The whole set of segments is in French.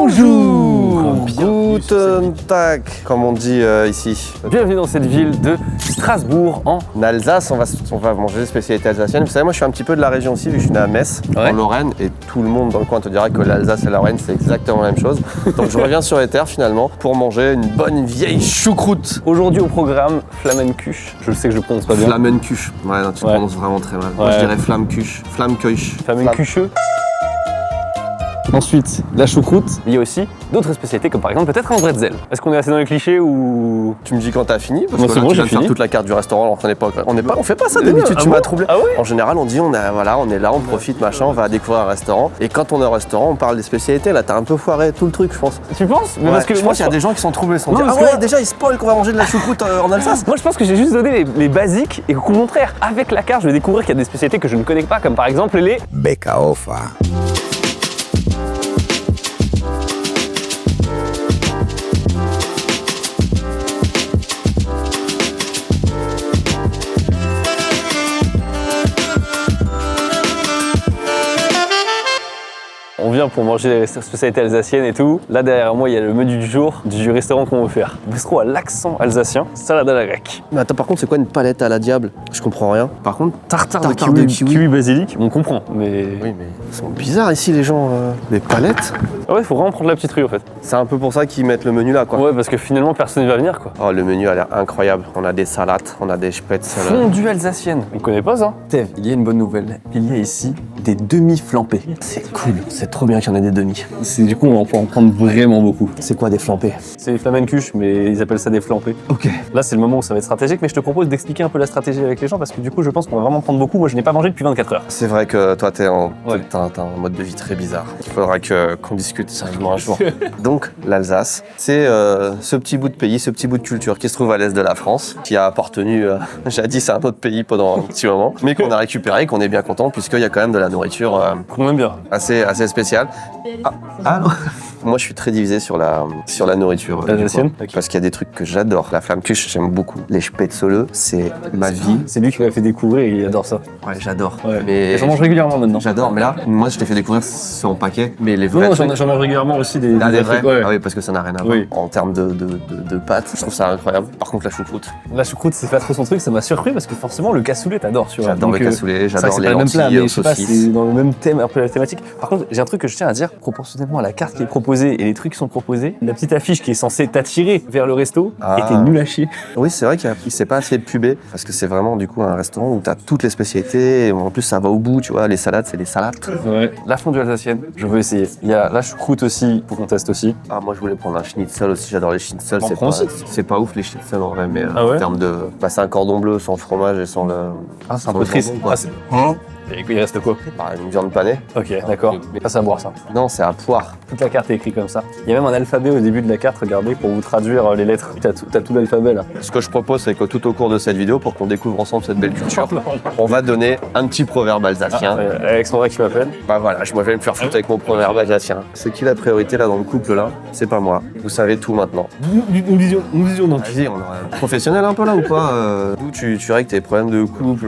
Bonjour. Guten Tag, comme on dit ici. Bienvenue dans cette ville de Strasbourg en Alsace, on va manger des spécialités alsaciennes. Vous savez, moi je suis un petit peu de la région aussi, vu que je suis né à Metz, en Lorraine, et tout le monde dans le coin te dira que l'Alsace et la Lorraine c'est exactement la même chose. Donc je reviens sur les terres finalement pour manger une bonne vieille choucroute. Aujourd'hui au programme Flammenkuche. Je sais que je prononce pas bien. Flammenkuche. Ouais, non, tu prononces vraiment très mal. Moi je dirais Flammekuche. Flammekuche. Flammenkuche. Ensuite, la choucroute. Il y a aussi d'autres spécialités comme par exemple peut-être un bretzel. Est-ce qu'on est assez dans les clichés ou... Tu me dis quand t'as fini parce Moi, que c'est là, bon, tu viens j'ai de faire fini. toute la carte du restaurant alors qu'on n'est pas, on fait pas ça d'habitude, tu m'as troublé. Ah ouais. En général, on dit on est là, on profite machin, on va découvrir un restaurant et quand on est au restaurant, on parle des spécialités. Là, t'as un peu foiré tout le truc, je pense. Tu penses? Mais Ouais, parce que je moi pense qu'il y a des gens qui sont troublés, sont dit, parce ah que ouais, moi- déjà ils spoilent qu'on va manger de la choucroute en Alsace. Moi je pense que j'ai juste donné les basiques et qu'au contraire, avec la carte, je vais découvrir qu'il y a des spécialités que je ne connais pas, comme par exemple les... Bekaofa. On vient pour manger les spécialités alsaciennes et tout. Là derrière moi, il y a le menu du jour du restaurant qu'on veut faire. Bistrot à l'accent alsacien, salade à la grecque. Mais attends, par contre, c'est quoi une palette à la diable? Je comprends rien. Par contre, Tartare Tartare de de kiwi, kiwi. basilic, on comprend, mais... oui, mais ils sont bizarres ici les gens. Les palettes. Ah ouais, faut vraiment prendre la petite rue en fait. C'est un peu pour ça qu'ils mettent le menu là, quoi. Ouais, parce que finalement, personne ne va venir quoi. Oh, le menu a l'air incroyable. On a des salades, on a des spätzle. Fondue alsacienne. On connaît pas ça? Steve, il y a une bonne nouvelle. Il y a ici des demi-flampés. C'est cool, c'est trop bien qu'il y en ait des demi. Du coup, on va en prendre vraiment beaucoup. C'est quoi des flampés? C'est les flamencuches, mais ils appellent ça des flampés. Ok. Là, c'est le moment où ça va être stratégique, mais je te propose d'expliquer un peu la stratégie avec les gens parce que du coup, je pense qu'on va vraiment prendre beaucoup. Moi, je n'ai pas mangé depuis 24 heures. C'est vrai que toi, t'as un mode de vie très bizarre. Il faudra qu'on discute sérieusement un jour. Donc, l'Alsace, c'est ce petit bout de pays, ce petit bout de culture qui se trouve à l'est de la France, qui a appartenu jadis à un autre pays pendant un petit moment, mais qu'on a récupéré et qu'on est bien content puisqu'il y a quand même de la nourriture Qu'on aime bien. assez spéciale. Allô. Moi, je suis très divisé sur la nourriture. du Alsacienne, coin. ok. Parce qu'il y a des trucs que j'adore. La Flammekuche, j'aime beaucoup. Les spätzle, c'est ma vie. C'est lui qui m'a fait découvrir et il adore ça. Ouais, j'adore. Ouais. Mais Et j'en mange régulièrement maintenant. j'adore. Mais là, moi, je t'ai fait découvrir son paquet. Mais les vrais Non, trucs, j'en mange régulièrement aussi des là, des trucs, vrais. ouais. Ah oui, parce que ça n'a rien à voir. Oui. En termes de pâtes, je trouve ça incroyable. Par contre, la choucroute, La choucroute, c'est pas trop son truc, ça m'a surpris parce que forcément, le cassoulet, t'adores, tu vois. j'adore le Donc, cassoulet, c'est vrai j'adore que c'est les pas le même plat, lentilles mais aux je sais pas, c'est saucisses. dans le même thème, un peu la thématique. Par contre, j'ai un truc que je tiens à dire, proportionnellement à la carte qui est proposée et les trucs qui sont proposés, la petite affiche qui est censée t'attirer vers le resto Ah. était nulle à chier. Oui, c'est vrai qu'il s'est pas assez pubé parce que c'est vraiment du coup un restaurant où t'as toutes les spécialités et en plus ça va au bout, tu vois. Les salades, c'est les salades. Ouais. La fondue alsacienne, je veux essayer. Il y a la choucroute aussi, faut qu'on teste aussi. Ah, moi je voulais prendre un schnitzel aussi, j'adore les schnitzels. On prend aussi. C'est pas ouf les schnitzels en vrai, mais Ah ouais en termes de. Bah, c'est un cordon bleu sans fromage et sans le. Ah, c'est un sans peu le triste. jambon, quoi. Ah, c'est- Et il reste quoi? Bah, une viande panée. Ok, d'accord. Ça, c'est à boire ça. Non, c'est à poire. Toute la carte est écrite comme ça. Il y a même un alphabet au début de la carte, regardez, pour vous traduire les lettres. T'as tout l'alphabet là. Ce que je propose, c'est que tout au cours de cette vidéo, pour qu'on découvre ensemble cette belle culture, on va donner un petit proverbe alsacien. Alexandra qui m'appelle. Bah voilà, je vais me faire foutre avec mon proverbe alsacien. C'est qui la priorité là dans le couple là? C'est pas moi. Vous savez tout maintenant. Une vision donc. Vas-y, on est professionnel un peu là ou pas? D'où tu règles tes problèmes de couple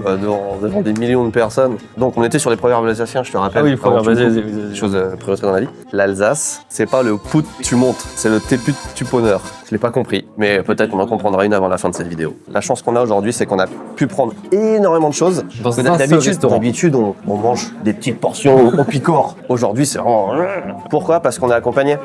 devant des millions de personnes. Donc on était sur les proverbes alsaciens, je te rappelle. Ah oui, le proverbe, Avant tout, vas-y. Chose prioritaire dans la vie. L'Alsace, c'est pas le put tu montes, c'est le téput tu poneur. Je l'ai pas compris, mais peut-être qu'on en comprendra une avant la fin de cette vidéo. La chance qu'on a aujourd'hui, c'est qu'on a pu prendre énormément de choses. Dans Parce que un seul restaurant. d'habitude, on mange des petites portions au picore. Aujourd'hui, c'est vraiment. Pourquoi? Parce qu'on est accompagné.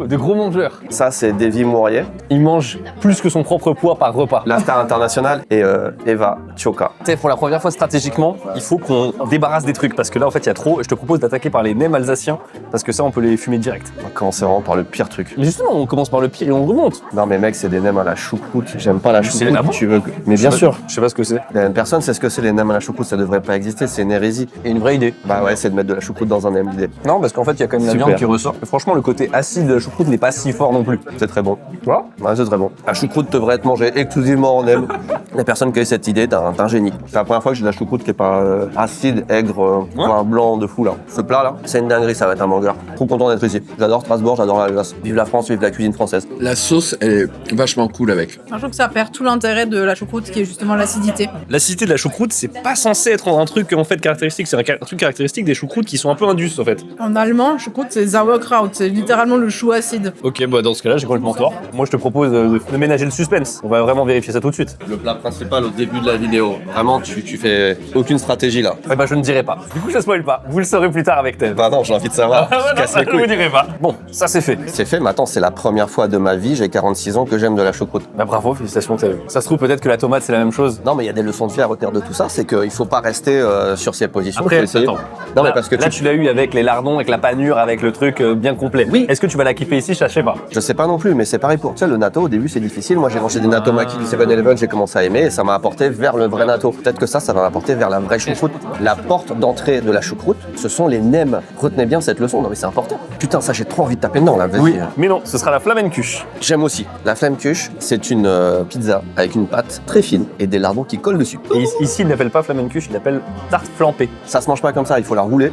De gros mangeurs. Ça, c'est Davy Mourier, Il mange plus que son propre poids par repas. la star internationale, et Eva Tchoka. Tu sais, pour la première fois stratégiquement, il faut qu'on débarrasse des trucs parce que là en fait il y a trop. Je te propose d'attaquer par les nems alsaciens parce que ça on peut les fumer direct. On va commencer vraiment par le pire truc. Mais justement, on commence par le pire et on remonte. Non mais mec, c'est des nems à la choucroute. J'aime pas la C'est choucroute. ah bon Tu veux que- Mais bien sûr. Je sais pas ce que c'est. Personne sait ce que c'est les nems à la choucroute. Ça devrait pas exister. C'est une hérésie. Et une vraie idée. Bah ouais, c'est de mettre de la choucroute dans un nem d'idée. Non, parce qu'en fait il y a quand même la Super. viande qui ressort. Et franchement, le côté acide de la choucroute n'est pas si fort non plus. C'est très bon. Tu vois? Ouais, c'est très bon. La choucroute devrait être mangée exclusivement en nem. La personne qui a eu cette idée, t'es un génie. C'est la première fois que j'ai de la choucroute qui est pas acide, aigre, un blanc de fou là. Ce plat là, c'est une dinguerie, ça va être un banger. Trop content d'être ici. J'adore Strasbourg, j'adore l'Alsace. Vive la France, vive la cuisine française. La sauce, elle est vachement cool avec. Je trouve que ça perd tout l'intérêt de la choucroute qui est justement l'acidité. L'acidité de la choucroute, c'est pas censé être un truc en fait caractéristique. C'est un truc caractéristique des choucroutes qui sont un peu indus en fait. En allemand, choucroute c'est Sauerkraut, c'est littéralement le chou acide. Ok, bah dans ce cas-là, j'ai complètement tort. Moi, je te propose de ménager le suspense. On va vraiment vérifier ça tout de suite. Le plat principal au début de la vidéo. Vraiment, tu fais aucune stratégie là. Eh bah, je ne dirai pas. Du coup, je spoil pas. Vous le saurez plus tard avec Ted. Bah non, j'ai envie de savoir. Je casse les Je vous couilles. dirai pas. Bon, ça c'est fait. C'est fait, mais attends, c'est la première fois de ma vie, j'ai 46 ans, que j'aime de la choucroute. Bah bravo, félicitations. Ça se trouve peut-être que la tomate c'est la même chose. Non, mais il y a des leçons de vie à retenir de tout ça, c'est qu'il faut pas rester sur ses positions. Après, faut essayer. attends. Non, mais Là- parce que là, tu l'as eu avec les lardons, avec la panure, avec le truc bien complet. Oui. Est-ce que tu vas la kiffer ici? Je sais pas. Je sais pas non plus, mais c'est pareil pour, tu sais, le natto, au début c'est difficile. Moi j'ai mangé des natto maki du 7-Eleven, j'ai commencé à aimer et ça m'a apporté vers le vrai natto. Peut-être que ça va m'apporter vers la vraie choucroute. La porte d'entrée de la choucroute, ce sont les nems. Retenez bien cette leçon, non mais c'est important. Putain, ça j'ai trop envie de taper dedans là, vas-y. Mais non, ce sera la flamencuche. J'aime aussi. La Flammkuche, c'est une pizza avec une pâte très fine et des lardons qui collent dessus. Et ici, il l'appelle pas flamencuche, il l'appelle tarte flampée. Ça se mange pas comme ça, il faut la rouler.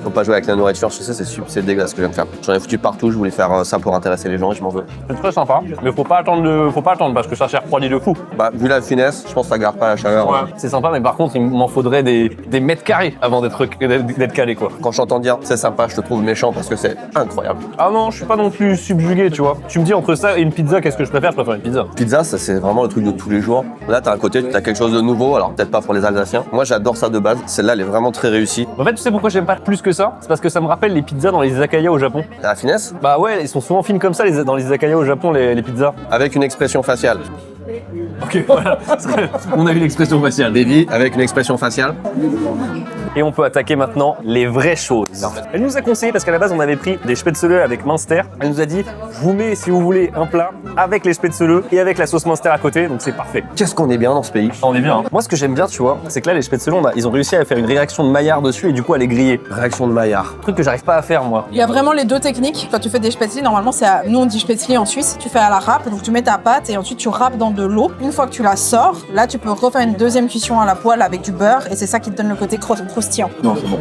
Faut pas jouer avec la nourriture, je sais, c'est dégueulasse ce que je viens de faire. J'en ai foutu partout, je voulais faire ça pour intéresser les gens et je m'en veux. C'est très sympa, mais faut pas attendre parce que ça sert refroidi de fou. Bah, vu la finesse, je pense que ça garde pas la chaleur. C'est sympa, mais par contre, il m'en faudrait des mètres carrés avant d'être calé, quoi. Quand j'entends dire c'est sympa, je te trouve méchant parce que c'est incroyable. Ah non, je suis pas non plus subjugué, tu vois. Tu me dis entre ça et une pizza, qu'est-ce que je préfère? Je préfère une pizza. Pizza, ça c'est vraiment le truc de tous les jours. Là, t'as un côté, t'as quelque chose de nouveau, alors peut-être pas pour les Alsaciens. Moi, j'adore ça de base. Celle-là, elle est vraiment très réussie. En fait, tu sais pourquoi j'aime pas plus que ça? C'est parce que ça me rappelle les pizzas dans les izakaya au Japon. T'as la finesse Bah ouais, ils sont souvent fines comme ça dans les izakaya au Japon, les pizzas. avec une expression faciale. Ok, voilà. On a eu l'expression faciale. Davy, avec une expression faciale. Et on peut attaquer maintenant les vraies choses. Elle nous a conseillé, parce qu'à la base on avait pris des spätzle avec Minster. Elle nous a dit, je vous mets si vous voulez un plat avec les spätzle et avec la sauce Minster à côté, donc c'est parfait. Qu'est-ce qu'on est bien dans ce pays. On est bien. Hein. Moi ce que j'aime bien, tu vois, c'est que là les spätzle, ils ont réussi à faire une réaction de Maillard dessus et du coup à les griller. Réaction de Maillard. Truc que j'arrive pas à faire moi. Il y a vraiment les deux techniques. Quand tu fais des spätzle, normalement nous on dit spätzle en Suisse, tu fais à la râpe, donc tu mets ta pâte et ensuite tu râpes dans de l'eau. Une fois que tu la sors, là tu peux refaire une deuxième cuisson à la poêle avec du beurre et c'est ça qui te donne le côté croustillant. Non, c'est bon.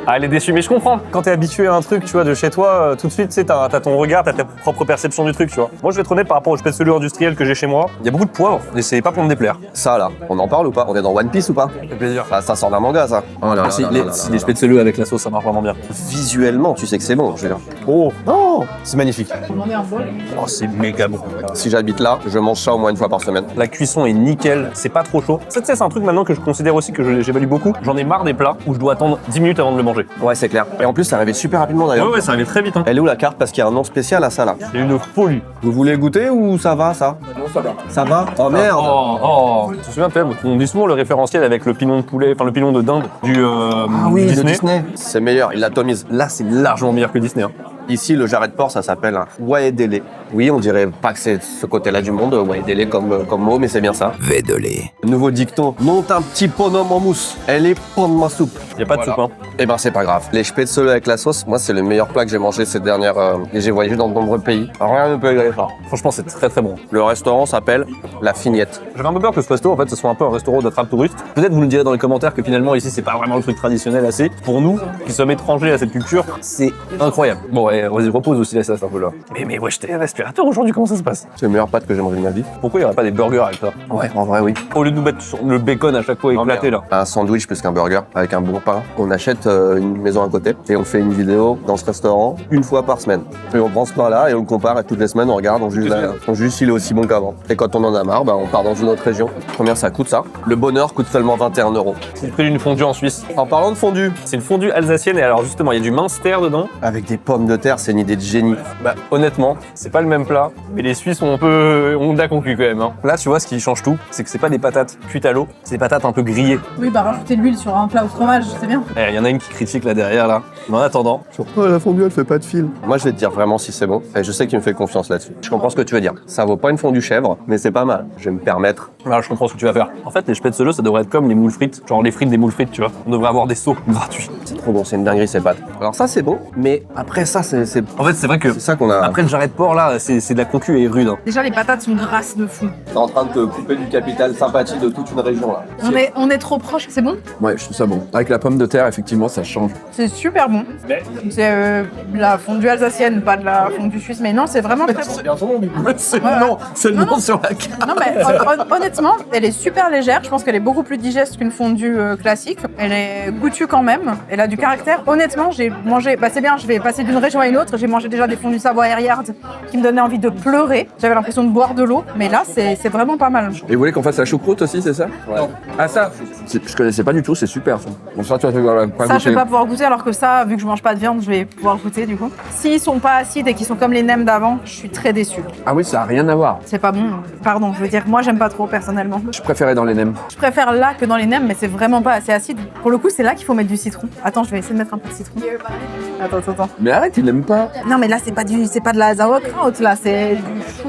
Ah, elle est déçue, mais je comprends. Quand t'es habitué à un truc, tu vois, de chez toi, tout de suite, tu sais, t'as ton regard, t'as ta propre perception du truc, tu vois. Moi, je vais être honnête par rapport au spätzle industriel que j'ai chez moi. Il y a beaucoup de poivre, et c'est pas pour me déplaire. Ça là, on en parle ou pas? On est dans One Piece ou pas? Ça fait plaisir. Ça sort d'un manga ça. Oh là là Si là les, là si là les là. spätzle avec la sauce, ça marche vraiment bien. Visuellement, tu sais que c'est bon, je veux dire. Oh, non, c'est magnifique. Demandez un bol. Oh, c'est méga bon. Si j'habite là, je mange ça au moins une fois par semaine. La cuisson est nickel, c'est pas trop chaud. Ça, tu sais, c'est un truc maintenant que je considère aussi que j'évalue beaucoup. J'en ai marre des plats où je dois attendre 10 minutes avant de le manger. Ouais, c'est clair. Et en plus, ça arrivait super rapidement d'ailleurs. Ouais, ça arrive très vite. Hein. Elle est où la carte? Parce qu'il y a un nom spécial à ça là. C'est une folie. Vous voulez goûter ou ça va ça? Non, ça va. Ça va? Oh merde! Tu te souviens, Thème, on dit souvent le référentiel avec le pilon de poulet, enfin le pilon de dinde du Le Disney. C'est meilleur, il l'atomise. Là, c'est largement meilleur que Disney. Hein. Ici, le jarret de porc, ça s'appelle un waedele. Oui, on dirait pas que c'est ce côté-là du monde, waedele comme mot, mais c'est bien ça. Védelé. Nouveau dicton. Monte un petit bonhomme en mousse. Elle est pour ma soupe. Y a pas de soupe, hein. Eh ben, c'est pas grave. Les spätzle avec la sauce, moi, c'est le meilleur plat que j'ai mangé ces dernières... et j'ai voyagé dans de nombreux pays. Rien ne peut égaler ça. Franchement, c'est très très bon. Le restaurant s'appelle La Fignette. J'avais un peu peur que ce resto, en fait, ce soit un peu un restaurant d'attrape touriste. Peut-être vous nous direz dans les commentaires que finalement, ici, c'est pas vraiment le truc traditionnel assez. Pour nous, qui sommes étrangers à cette culture, c'est incroyable. Bon, ouais, vas-y, repose aussi la sauce un peu là. Mais ouais, j'étais un aspirateur aujourd'hui, comment ça se passe? C'est le meilleur pâte que j'ai mangé de ma vie. Pourquoi il y aurait pas des burgers avec ça? Ouais, en vrai, oui. Au lieu de nous mettre sur le bacon à chaque fois éclaté là. Un sandwich plus qu'un burger avec un bon pain. On achète une maison à côté et on fait une vidéo dans ce restaurant une fois par semaine. Et on prend ce pain-là et on le compare et toutes les semaines on regarde, on juge s'il est aussi bon qu'avant. Et quand on en a marre, on part dans une autre région. Combien ça coûte ça? Le bonheur coûte seulement 21 €. C'est le prix d'une fondue en Suisse. En parlant de fondue, C'est une fondue alsacienne et alors justement, il y a du Minster dedans. avec des pommes de terre, c'est une idée de génie. Bah honnêtement, c'est pas le même plat, mais les Suisses ont de la concu quand même. Hein. Là, tu vois, ce qui change tout, c'est que c'est pas des patates cuites à l'eau, c'est des patates un peu grillées. Oui, bah rajouter de l'huile sur un plat au fromage, c'est bien. Il y en a une qui critique là derrière là. Mais en attendant, La fondue, elle fait pas de fil. Moi, je vais te dire vraiment si c'est bon. Et je sais qu'il me fait confiance là-dessus. Je comprends ce que tu veux dire. Ça vaut pas une fondue chèvre, mais c'est pas mal. Je vais me permettre. là, je comprends ce que tu vas faire. En fait, les spätzle, ça devrait être comme les moules frites, genre les frites des moules frites, tu vois. On devrait avoir des seaux gratuits. C'est trop bon, c'est une dinguerie ces pâtes. Alors ça, c'est bon, mais après ça, En fait, c'est vrai que c'est ça qu'on a. après le jarret de porc là, c'est de la concu et rude. Hein. Déjà, les patates sont grasses de fou. T'es en train de te couper du capital sympathie de toute une région là. On est trop proche, c'est bon? Ouais, je trouve ça bon. Avec la pomme de terre, effectivement, ça change. C'est super bon. C'est de la fondue alsacienne, pas de la fondue suisse, mais non, c'est vraiment très bon. bien son nom du coup. C'est Ouais. le nom, c'est le Non, nom non. sur la carte. Non mais honnêtement, elle est super légère. Je pense qu'elle est beaucoup plus digeste qu'une fondue classique. Elle est goûtue quand même. Elle a du caractère. Honnêtement, j'ai mangé. Bah c'est bien. Je vais passer d'une région à une autre. J'ai mangé déjà des fondues savoyardes qui me donnaient envie de pleurer. J'avais l'impression de boire de l'eau. Mais là, c'est vraiment pas mal. Et vous voulez qu'on fasse la choucroute aussi, c'est ça? Ouais. Ah ça je connaissais pas du tout, c'est super ça. Bon ça tu vas pas Ça, je vais goûter. pas pouvoir goûter. Alors que ça, vu que je mange pas de viande, je vais pouvoir goûter du coup. S'ils sont pas acides et qu'ils sont comme les nems d'avant, je suis très déçue. Ah oui, ça a rien à voir. C'est pas bon. Pardon. Je veux dire, moi, j'aime pas trop personnellement. Je préférais dans les nems. Je préfère là que dans les nems, mais c'est vraiment pas assez acide. Pour le coup, c'est là qu'il faut mettre du citron. Attends, je vais essayer de mettre un peu de citron. Attends. Mais arrête, il aime pas. Non, mais là, c'est pas de la sauerkraut, là, c'est du chou.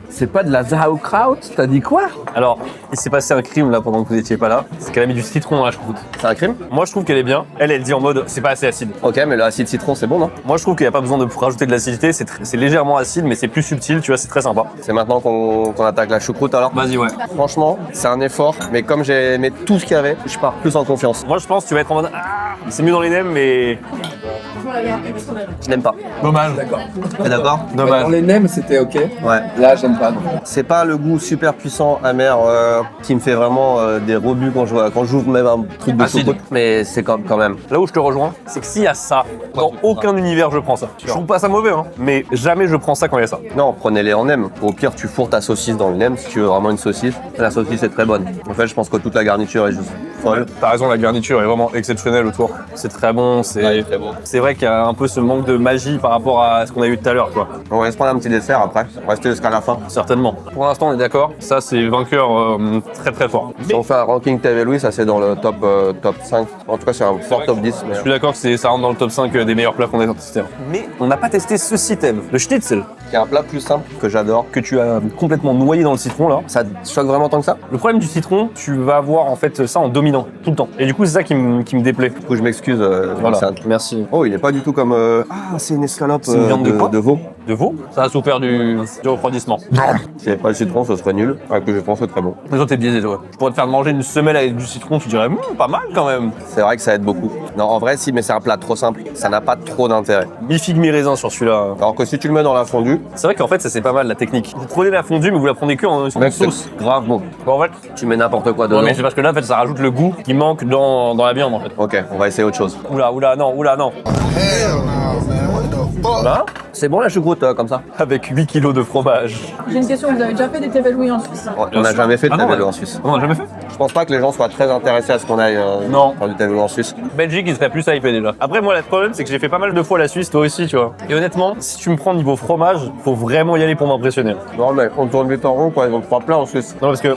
C'est pas de la sauerkraut, t'as dit quoi? Alors, il s'est passé un crime là pendant que vous n'étiez pas là. C'est qu'elle a mis du citron dans la choucroute. C'est un crime? Moi, je trouve qu'elle est bien. Elle dit en mode, c'est pas assez acide. Ok, mais l'acide citron c'est bon non? Moi, je trouve qu'il n'y a pas besoin de rajouter de l'acidité. C'est légèrement acide, mais c'est plus subtil. Tu vois, c'est très sympa. C'est maintenant qu'on attaque la choucroute alors? Vas-y, ouais. Franchement, c'est un effort, mais comme j'ai aimé tout ce qu'il y avait, je pars plus en confiance. Moi, je pense que tu vas être en mode, ah, c'est mieux dans les nems, mais Je n'aime pas. dommage. D'accord. T'es d'accord? Dommage. Dans les nems, c'était ok. Ouais. Là, j'aime pas. Non. C'est pas le goût super puissant, amer, qui me fait vraiment des rebuts quand j'ouvre même un truc de Acide. choucroute, mais c'est quand même. Là où je te rejoins, c'est que s'il y a ça, dans aucun univers je prends ça. Je trouve pas ça mauvais, hein, mais jamais je prends ça quand il y a ça. Non, prenez-les en nem. Au pire, tu fourres ta saucisse dans le nem si tu veux vraiment une saucisse. La saucisse est très bonne. En fait, je pense que toute la garniture est juste folle. T'as raison, la garniture est vraiment exceptionnelle autour. C'est très bon, c'est bon. c'est vrai qu'il y a un peu ce manque de magie par rapport à ce qu'on a eu tout à l'heure, quoi. On va se prendre un petit dessert après. Restez jusqu'à la fin. Certainement. Pour l'instant, on est d'accord. Ça, c'est vainqueur très très fort. Si on fait un ranking TV Louis, ça c'est dans le top 5. En tout cas, c'est un fort top 10. Mais... Je suis d'accord que ça rentre dans le top 5 des meilleurs plats qu'on ait testés. Mais on n'a pas testé ce système, le schnitzel, qui est un plat plus simple que j'adore. que tu as complètement noyé dans le citron là. Ça te choque vraiment tant que ça? Le problème du citron, tu vas avoir en fait ça en dominant tout le temps. Et du coup, c'est ça qui me déplaît. Du coup, je m'excuse. Voilà. c'est un- Merci. Oh, il est pas du tout comme. Ah, c'est une escalope C'est une viande de quoi de veau. De veau, ça a souffert du refroidissement. S'il n'y avait pas le citron, ce serait nul. Avec le citron, c'est très bon. Mais toi, t'es biaisé, toi. Je pourrais te faire manger une semelle avec du citron, tu dirais, pas mal quand même. C'est vrai que ça aide beaucoup. Non, en vrai, si, mais c'est un plat trop simple. Ça n'a pas trop d'intérêt. Mi-figue, mi-raisin sur celui-là. Alors que si tu le mets dans la fondue, C'est vrai qu'en fait, ça c'est pas mal la technique. Vous prenez la fondue, mais vous la prenez que en Mec, sauce. grave bon. Bon, en fait, Tu mets n'importe quoi non, dedans. mais c'est parce que là, en fait, ça rajoute le goût qui manque dans la viande, en fait. Ok, on va essayer autre chose. Oula, non. Là, C'est bon la choucroute comme ça? avec 8 kilos de fromage. J'ai une question, vous avez déjà fait des TV Louis en Suisse? On n'a jamais fait de Ah non, table ouais. en Suisse. On a jamais fait. Je pense pas que les gens soient très intéressés à ce qu'on aille Non. faire du table en Suisse. Belgique, il serait plus hypé déjà. Après, moi, le problème, c'est que j'ai fait pas mal de fois la Suisse, toi aussi, tu vois. Et honnêtement, si tu me prends niveau fromage, faut vraiment y aller pour m'impressionner. Non, mais on tourne vite en rond, quoi. Ils ont 3 plats en Suisse. Non, parce que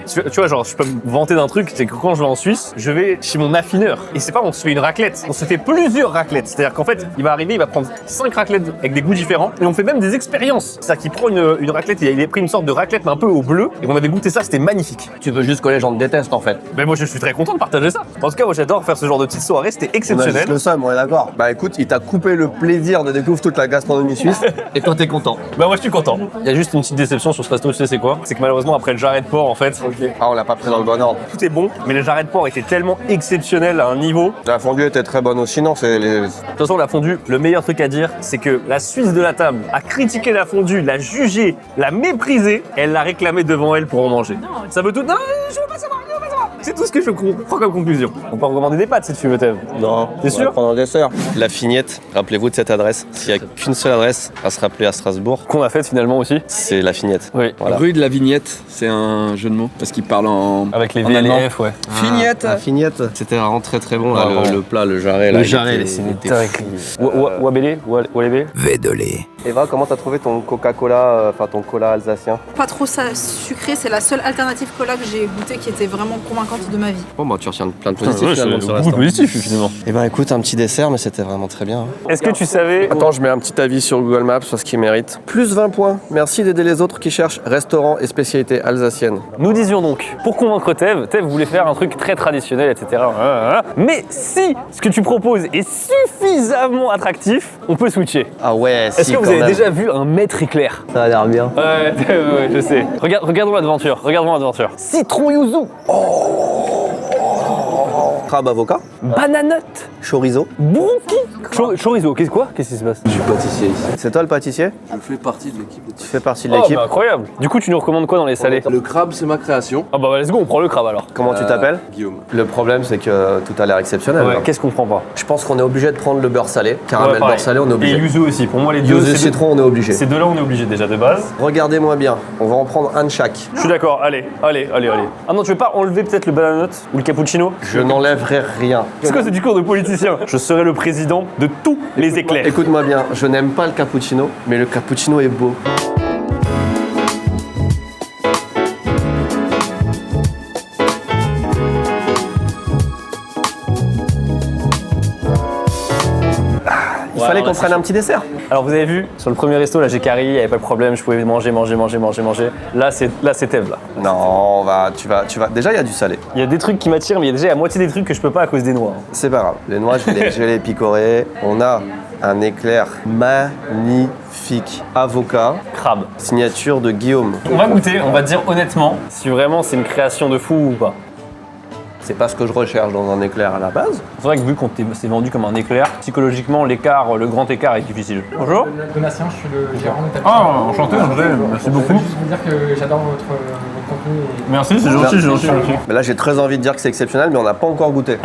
tu vois, genre, je peux me vanter d'un truc, c'est que quand je vais en Suisse, je vais chez mon affineur. Et c'est pas, on se fait une raclette, on se fait plusieurs raclettes. C'est-à-dire qu'en fait, il va arriver, il va prendre 5 raclettes avec des goûts différents. Et on fait même des expériences. C'est-à-dire qu'il prend une raclette, il a pris une sorte de raclette, mais un peu au bleu. Et on avait goûté ça, c'était magnifique. Tu veux juste que les gens te détestent en fait. Mais moi, je suis très content de partager ça. En tout cas, moi, j'adore faire ce genre de petites soirées, c'était exceptionnel. le seum, on est d'accord. Bah écoute, il t'a coupé le plaisir de découvrir toute la gastronomie suisse. Et toi, t'es content. Bah, moi, je suis content. Il y a juste une petite déception sur ce resto, tu sais, c'est quoi? C'est que malheureusement, après le jarret de porc, en fait, Ah, on l'a pas pris dans le bon ordre. tout est bon, mais le jarret de porc était tellement exceptionnel à un niveau. La fondue était très bonne aussi, non? C'est les... De toute façon, la fondue, le meilleur truc à dire, c'est que la Suisse de la table a critiqué la fondue, l'a jugée, l'a méprisée, elle l'a réclamée devant elle pour en manger. Ça veut tout. Non, je veux pas savoir, je veux pas savoir. C'est tout ce que je prends comme conclusion. On peut recommander des pâtes si tu veux, Thèves. Non, T'es sûr? prendre un dessert. La Fignette, rappelez-vous de cette adresse. S'il n'y a qu'une seule adresse à se rappeler à Strasbourg, Qu'on a fait finalement aussi. c'est la Fignette. Oui. Voilà. Rue de la Vignette, c'est un jeu de mots parce qu'il parle en. Avec les en V et les allemand. F, ouais. Fignette. La Fignette, c'était vraiment très très bon. Ah, Là, bon. le plat, le jarret. Là, Wabélé, Walébé. Eva, comment t'as trouvé ton Coca-Cola, enfin ton cola alsacien? Pas trop sucré, c'est la seule alternative cola que j'ai goûtée qui était vraiment convaincante de ma vie. Bon, bah, tu retiens plein de Putain, positifs ouais, finalement de c'est ce beaucoup restaurant. positif finalement. Eh ben, écoute, un petit dessert, mais c'était vraiment très bien. Est-ce que tu savais... Attends, je mets un petit avis sur Google Maps sur ce qu'il mérite. Plus 20 points. Merci d'aider les autres qui cherchent restaurants et spécialités alsaciennes. Nous disions donc, pour convaincre Tev voulait faire un truc très traditionnel, etc. Mais si ce que tu proposes est suffisamment attractif, on peut switcher. Ah ouais, si, Est-ce que vous quand avez même. déjà vu un maître éclair? Ça a l'air bien. Ouais, je sais. Regardons l'aventure, Citron yuzu, Crabe avocat, bananote, chorizo. bronchi, chorizo. Qu'est-ce qui se passe? Je suis pâtissier ici. C'est toi le pâtissier? Je fais partie de l'équipe. Tu fais partie de Oh, l'équipe. bah, incroyable. Du coup, tu nous recommandes quoi dans les salés? Le crabe, c'est ma création. Ah bah let's go, on prend le crabe alors. Comment tu t'appelles? Guillaume. Le problème, c'est que tout a l'air exceptionnel. Ouais, là. qu'est-ce qu'on prend pas? Je pense qu'on est obligé de prendre le beurre salé. Caramel pareil. beurre salé, on est Et obligé. yuzu aussi. Pour moi, les deux. Yuzu c'est citron, on est obligé. Ces deux-là, on est obligé déjà de base. Regardez-moi bien. On va en prendre un de chaque. Je suis d'accord, allez. Ah non, tu veux pas enlever peut-être le bananote ou le cappuccino? Je n'enlèverai rien. C'est quoi, c'est du cours de politicien? Je serai le président de tous les éclairs. Écoute-moi bien, je n'aime pas le cappuccino, mais le cappuccino est beau. Il fallait qu'on prenne un petit dessert. Alors vous avez vu, sur le premier resto, là j'ai carré, il n'y avait pas de problème, je pouvais manger. Là c'est Tev là. Non, tu vas. Déjà, il y a du salé. Il y a des trucs qui m'attirent, mais il y a déjà la moitié des trucs que je peux pas à cause des noix. C'est pas grave. Les noix, je vais les picorer. On a un éclair magnifique. Avocat, Crabe. signature de Guillaume. On va goûter, on va dire honnêtement si vraiment c'est une création de fou ou pas. C'est pas ce que je recherche dans un éclair à la base. C'est vrai que vu qu'on s'est vendu comme un éclair, psychologiquement l'écart, le grand écart est difficile. Bonjour. Donatien, je suis le gérant de l'établissement. Ah, enchanté, merci beaucoup. Juste vous dire que j'adore votre contenu. Merci, c'est gentil. Mais là, j'ai très envie de dire que c'est exceptionnel, mais on n'a pas encore goûté.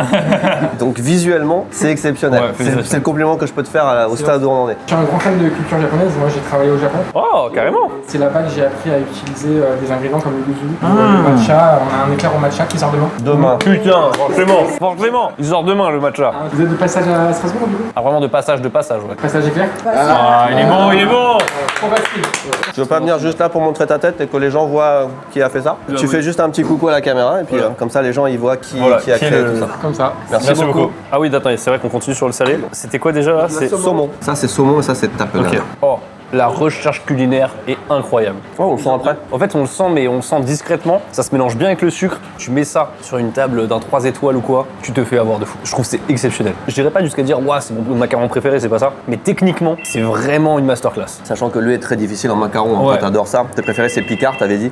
Donc visuellement, c'est exceptionnel. Ouais, félicitations. C'est le compliment que je peux te faire au stade où on en est. Je suis un grand fan de culture japonaise. Moi, j'ai travaillé au Japon. Oh, carrément. C'est là-bas que j'ai appris à utiliser des ingrédients comme le yuzu, le matcha. On a un éclair au matcha qui sort demain. Demain. Putain, forcément, il sort demain le matcha. Vous êtes de passage à Strasbourg, du coup? Ah, vraiment de passage, ouais. Passage éclair? Ah, il est bon. Trop facile. Tu veux pas venir juste là pour montrer ta tête et que les gens voient qui a fait ça? Tu fais juste un petit coucou à la caméra et puis comme ça les gens ils voient qui a créé tout ça. Comme ça. Merci beaucoup. Ah oui, attends, c'est vrai qu'on continue sur le salé. C'était quoi déjà là? C'est Saumon. Ça c'est saumon et ça c'est tapenade. Ok. Oh, la recherche culinaire est incroyable. Oh, on le sent après. En fait, on le sent, mais on le sent discrètement. Ça se mélange bien avec le sucre. Tu mets ça sur une table d'un 3 étoiles ou quoi, tu te fais avoir de fou. Je trouve que c'est exceptionnel. Je dirais pas jusqu'à dire, ouah, c'est mon macaron préféré, c'est pas ça. Mais techniquement, c'est vraiment une masterclass. Sachant que lui est très difficile en macaron, hein. Ouais. Toi t'adores ça. Tes préférés c'est Picard, t'avais dit.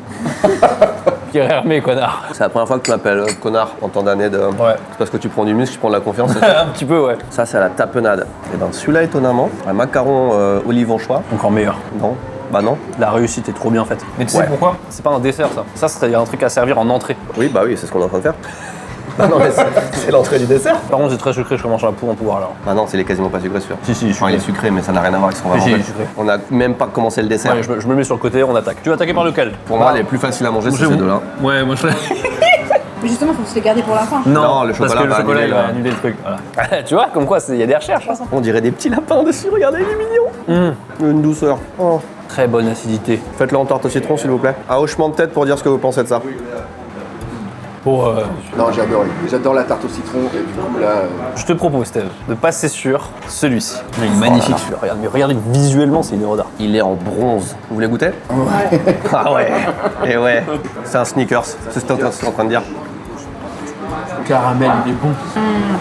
Pierre Hermé, connard. C'est la première fois que tu m'appelles connard en tant d'années de. Ouais. C'est parce que tu prends du muscle, je prends de la confiance. c'est ça Un petit peu, ouais. Ça c'est à la tapenade. Et ben celui-là étonnamment, un macaron olive anchois. Encore meilleur. Non. Bah non. La réussite est trop bien faite. Mais tu sais Ouais. pourquoi? C'est pas un dessert, ça. Ça serait un truc à servir en entrée. Oui, bah oui, c'est ce qu'on est en train de faire. Ah non, mais c'est l'entrée du dessert. Par contre, c'est très sucré, je commence à en pouvoir là. Ah non, il est quasiment pas sucré, sûr. Si, Enfin, il est sucré, mais ça n'a rien à voir avec ce qu'on va Si, manger. il est sucré. On n'a même pas commencé le dessert. Ouais, je me le mets sur le côté, on attaque. Tu veux attaquer par lequel? Pour moi, les plus faciles à manger, c'est J'avoue. ces deux-là. Ouais, moi je Mais justement, faut se les garder pour la fin. Non, le parce chocolat que le va chocolat il annuler, va là. annuler le truc. Voilà. Tu vois, comme quoi, il y a des recherches. On dirait des petits lapins dessus, regardez, il est mignon. Une douceur. Oh. Très bonne acidité. Faites-le en tarte au citron, s'il vous plaît. Un hochement de tête pour dire ce que vous pensez de ça. Pour, Non, j'ai adoré. J'adore la tarte au citron et du coup là. je te propose, Steve, de passer sur celui-ci. Il est magnifique celui-là. Regarde, mais regardez visuellement, c'est une œuvre d'art. Il est en bronze. Vous voulez goûter? Ouais. Ah ouais. Et ouais. C'est un sneakers. C'est ce que tu es en train de dire. Caramel, il est bon.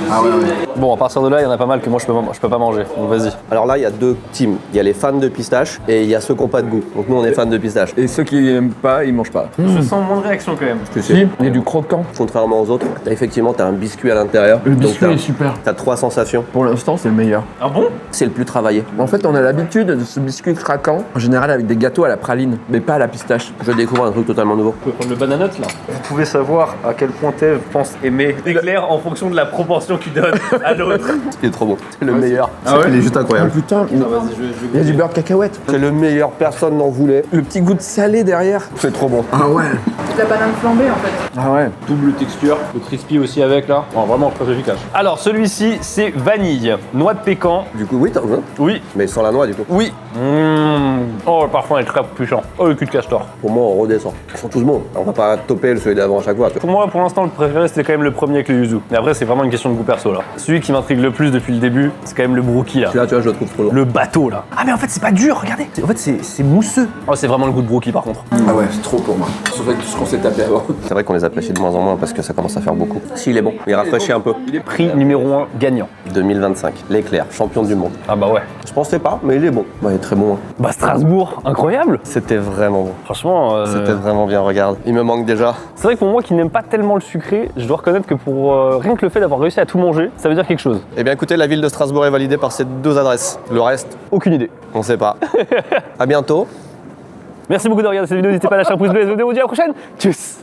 Ah ouais, ouais. Bon, à partir de là, il y en a pas mal que moi je peux pas manger. Donc vas-y. Alors là, il y a deux teams. Il y a les fans de pistache et il y a ceux qui n'ont pas de goût. Donc nous, on est fans de pistache. Et ceux qui aiment pas, ils mangent pas. Je sens moins de réaction quand même. Si, il y a du croquant. Contrairement aux autres, effectivement, tu as un biscuit à l'intérieur. Le biscuit Donc, est super. Tu as 3 sensations. Pour l'instant, c'est le meilleur. Ah bon? C'est le plus travaillé. En fait, on a l'habitude de ce biscuit craquant, en général avec des gâteaux à la praline, mais pas à la pistache. Je découvre un truc totalement nouveau. On peut prendre le bananote là. Vous pouvez savoir à quel point Tev pense aimer l'éclair en fonction de la proportion qu'il donne à l'autre. Il est trop bon. C'est le meilleur. Ah ouais Il est juste Oh incroyable. putain, il y a du beurre de cacahuète. C'est le meilleur. Personne n'en voulait. Le petit goût de salé derrière. C'est trop bon. Ah ouais. De la banane flambée en fait. Ah ouais. Double texture, le crispy aussi avec là. Oh, vraiment très efficace. Alors celui-ci c'est vanille, noix de pécan. Du coup, oui, t'as raison. Oui, Mais sans la noix, du coup. oui. Oh, le parfum est très puissant. Oh, le cul de castor. Pour moi, on redescend. Ils sont tous bons. On va pas topper celui d'avant à chaque fois. Tu vois. Pour moi, pour l'instant, le préféré, c'était quand même le premier avec le yuzu. Mais après, c'est vraiment une question de goût perso, là. Celui qui m'intrigue le plus depuis le début, c'est quand même le brookie, là. Celui-là, tu vois, je le trouve trop lourd. Le bateau, là. Ah, mais en fait, c'est pas dur, regardez. En fait, c'est mousseux. Oh, c'est vraiment le goût de brookie, par contre. Ah ouais, c'est trop pour moi. Surtout avec tout ce qu'on s'est tapé avant. C'est vrai qu'on les apprécie de moins en moins parce que ça commence à faire beaucoup. S'il est bon, il rafraîchit un peu. Prix numéro 1 gagnant. 2025, l'éclair, champion du monde. Ah bah ouais. Je pensais pas, mais il est bon. Ouais, il est très bon. Hein. Bah Strasbourg, incroyable. C'était vraiment bon. Franchement, C'était vraiment bien, regarde. Il me manque déjà. c'est vrai que pour moi qui n'aime pas tellement le sucré, je dois reconnaître que pour rien que le fait d'avoir réussi à tout manger, ça veut dire quelque chose. Eh bien écoutez, la ville de Strasbourg est validée par ces 2 adresses. Le reste, Aucune idée. on sait pas. À bientôt. Merci beaucoup de regarder cette vidéo, n'hésitez pas à lâcher un pouce bleu et à vous dire à la prochaine. Tchuss.